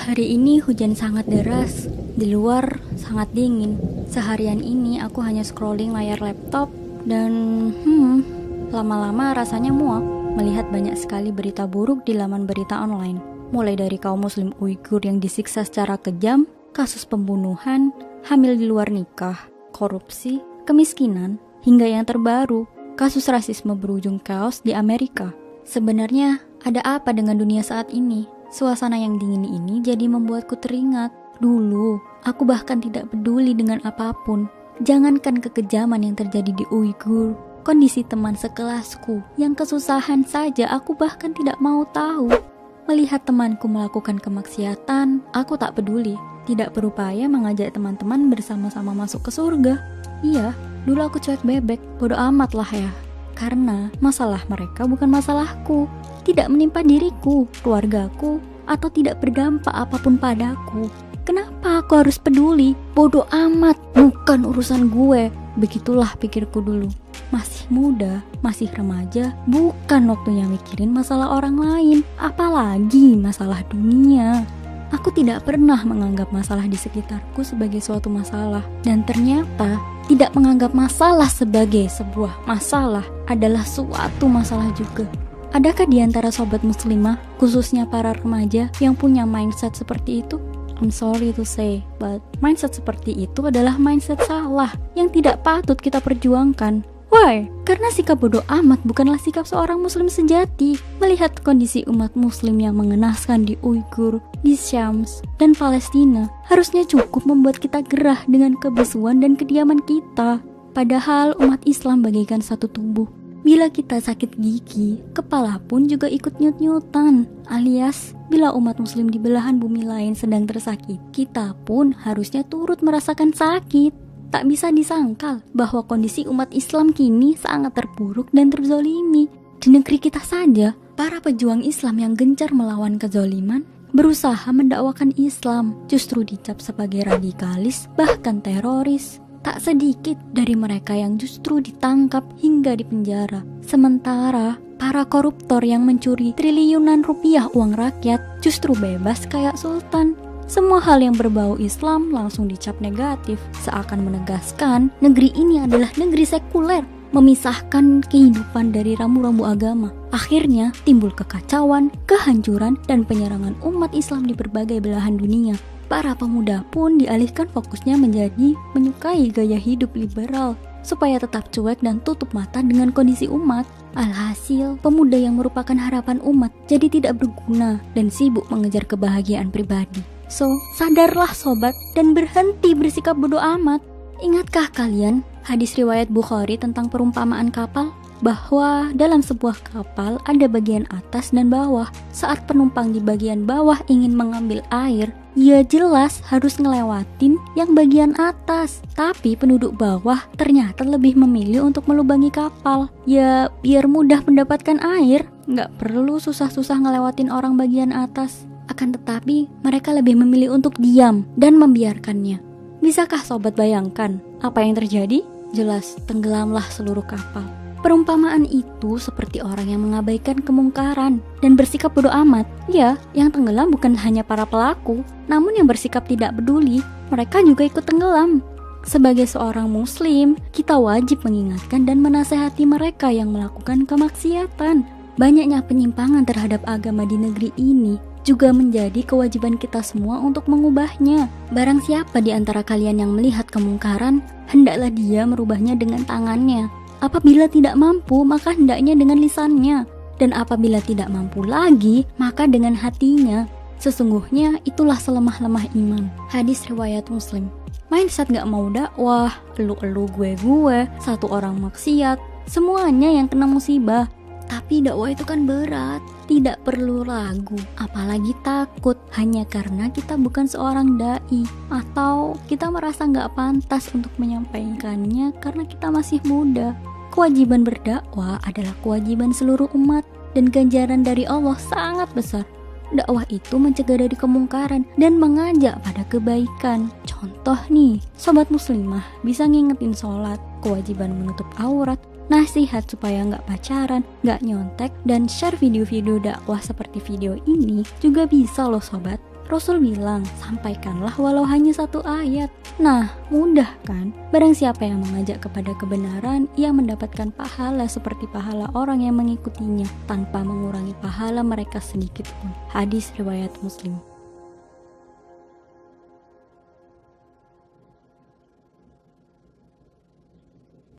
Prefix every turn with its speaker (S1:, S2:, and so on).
S1: Hari ini hujan sangat deras, di luar sangat dingin. Seharian ini aku hanya scrolling layar laptop dan lama-lama rasanya muak melihat banyak sekali berita buruk di laman berita online. Mulai dari kaum muslim Uighur yang disiksa secara kejam, kasus pembunuhan, hamil di luar nikah, korupsi, kemiskinan, hingga yang terbaru, kasus rasisme berujung chaos di Amerika. Sebenarnya ada apa dengan dunia saat ini? Suasana yang dingin ini jadi membuatku teringat. Dulu, aku bahkan tidak peduli dengan apapun. Jangankan kekejaman yang terjadi di Uighur, kondisi teman sekelasku yang kesusahan saja aku bahkan tidak mau tahu. Melihat temanku melakukan kemaksiatan, aku tak peduli. Tidak berupaya mengajak teman-teman bersama-sama masuk ke surga. Iya, dulu aku cuek bebek, bodo amat lah ya. Karena masalah mereka bukan masalahku. Tidak menimpa diriku, keluargaku, atau tidak berdampak apapun padaku. Kenapa aku harus peduli? Bodoh amat, bukan urusan gue. Begitulah pikirku dulu. Masih muda, masih remaja, bukan waktunya mikirin masalah orang lain, apalagi masalah dunia. Aku tidak pernah menganggap masalah di sekitarku sebagai suatu masalah. Dan ternyata, tidak menganggap masalah sebagai sebuah masalah adalah suatu masalah juga. Adakah di antara sobat muslimah, khususnya para remaja, yang punya mindset seperti itu? I'm sorry to say, but mindset seperti itu adalah mindset salah yang tidak patut kita perjuangkan. Why? Karena sikap bodoh amat bukanlah sikap seorang muslim sejati. Melihat kondisi umat muslim yang mengenaskan di Uighur, di Syams, dan Palestina, harusnya cukup membuat kita gerah dengan kebisuan dan kediaman kita. Padahal umat Islam bagaikan satu tubuh. Bila kita sakit gigi, kepala pun juga ikut nyut-nyutan. Alias, bila umat muslim di belahan bumi lain sedang tersakit, kita pun harusnya turut merasakan sakit. Tak bisa disangkal bahwa kondisi umat Islam kini sangat terpuruk dan terzolimi. Di negeri kita saja, para pejuang Islam yang gencar melawan kezoliman, berusaha mendakwakan Islam, justru dicap sebagai radikalis, bahkan teroris. Tak sedikit dari mereka yang justru ditangkap hingga dipenjara. Sementara para koruptor yang mencuri triliunan rupiah uang rakyat justru bebas kayak sultan. Semua hal yang berbau Islam langsung dicap negatif, seakan menegaskan negeri ini adalah negeri sekuler, memisahkan kehidupan dari rambu-rambu agama. Akhirnya timbul kekacauan, kehancuran, dan penyerangan umat Islam di berbagai belahan dunia. Para pemuda pun dialihkan fokusnya menjadi menyukai gaya hidup liberal, supaya tetap cuek dan tutup mata dengan kondisi umat. Alhasil, pemuda yang merupakan harapan umat jadi tidak berguna dan sibuk mengejar kebahagiaan pribadi. So, sadarlah sobat dan berhenti bersikap bodoh amat. Ingatkah kalian hadis riwayat Bukhari tentang perumpamaan kapal? Bahwa dalam sebuah kapal ada bagian atas dan bawah. Saat penumpang di bagian bawah ingin mengambil air, ya jelas harus ngelewatin yang bagian atas. Tapi penduduk bawah ternyata lebih memilih untuk melubangi kapal. Ya biar mudah mendapatkan air, nggak perlu susah-susah ngelewatin orang bagian atas. Akan tetapi mereka lebih memilih untuk diam dan membiarkannya. Bisakah sobat bayangkan apa yang terjadi? Jelas tenggelamlah seluruh kapal. Perumpamaan itu seperti orang yang mengabaikan kemungkaran dan bersikap bodoh amat. Ya, yang tenggelam bukan hanya para pelaku, namun yang bersikap tidak peduli, mereka juga ikut tenggelam. Sebagai seorang muslim, kita wajib mengingatkan dan menasehati mereka yang melakukan kemaksiatan. Banyaknya penyimpangan terhadap agama di negeri ini juga menjadi kewajiban kita semua untuk mengubahnya. Barang siapa di antara kalian yang melihat kemungkaran, hendaklah dia merubahnya dengan tangannya. Apabila tidak mampu, maka hendaknya dengan lisannya. Dan apabila tidak mampu lagi, maka dengan hatinya. Sesungguhnya itulah selemah-lemah iman. Hadis riwayat Muslim. Mindset gak mau dakwah, elu-elu gue, satu orang maksiat, semuanya yang kena musibah. Tapi dakwah itu kan berat, tidak perlu ragu, apalagi takut hanya karena kita bukan seorang dai, atau kita merasa gak pantas untuk menyampaikannya karena kita masih muda. Kewajiban berdakwah adalah kewajiban seluruh umat dan ganjaran dari Allah sangat besar. Dakwah itu mencegah dari kemungkaran dan mengajak pada kebaikan. Contoh nih, sobat muslimah bisa ngingetin sholat, kewajiban menutup aurat, nasihat supaya nggak pacaran, nggak nyontek, dan share video-video dakwah seperti video ini juga bisa loh sobat. Rasul bilang, sampaikanlah walau hanya 1 ayat. Nah, mudah kan? Barang siapa yang mengajak kepada kebenaran, ia mendapatkan pahala seperti pahala orang yang mengikutinya, tanpa mengurangi pahala mereka sedikit pun. Hadis riwayat Muslim.